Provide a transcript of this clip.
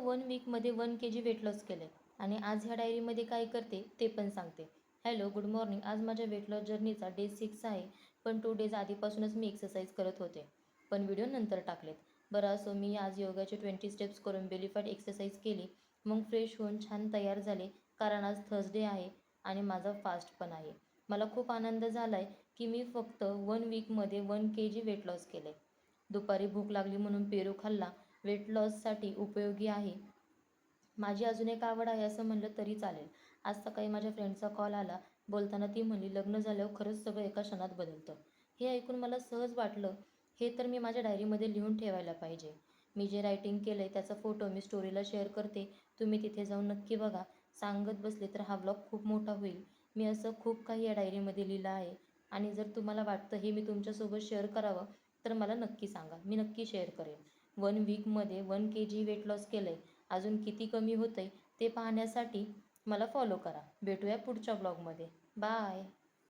1 वीकमध्ये 1 kg weight loss केलं आहे आणि आज ह्या डायरीमध्ये काय करते ते पण सांगते. Hello, good morning. आज माझ्या वेट लॉस जर्नीचा डे 6 आहे, पण 2 डेज आधीपासूनच मी एक्सरसाइज करत होते, पण व्हिडिओ नंतर टाकलेत. बरं असो, मी आज योगाचे 20 स्टेप्स करून बेलिफॅट एक्सरसाइज केली, मग फ्रेश होऊन छान तयार झाले, कारण आज थर्सडे आहे आणि माझा फास्ट पण आहे. मला खूप आनंद झाला आहे की मी फक्त 1 वीकमध्ये 1 kg वेट लॉस केलं आहे. दुपारी भूक लागली म्हणून पेरू खाल्ला. वेट लॉससाठी उपयोगी आहे. माझी अजून एक आवड आहे असं म्हणलं तरी चालेल. आज सकाळी माझ्या फ्रेंडचा कॉल आला. बोलताना ती म्हणली, लग्न झाल्यावर खरंच सगळं एका क्षणात बदलतं. हे ऐकून मला सहज वाटलं, हे तर मी माझ्या डायरीमध्ये लिहून ठेवायला पाहिजे. मी जे रायटिंग केलं आहे त्याचा फोटो मी स्टोरीला शेअर करते. तुम्ही तिथे जाऊन नक्की बघा. सांगत बसले तर हा ब्लॉग खूप मोठा होईल. मी असं खूप काही या डायरीमध्ये लिहिलं आहे आणि जर तुम्हाला वाटतं हे मी तुमच्यासोबत शेअर करावं तर मला नक्की सांगा. मी नक्की शेअर करेन. 1 वीकमध्ये 1 kg वेट लॉस केलं आहे. अजून किती कमी होतं आहे ते पाहण्यासाठी मला फॉलो करा. भेटूया पुढच्या ब्लॉगमध्ये. बाय.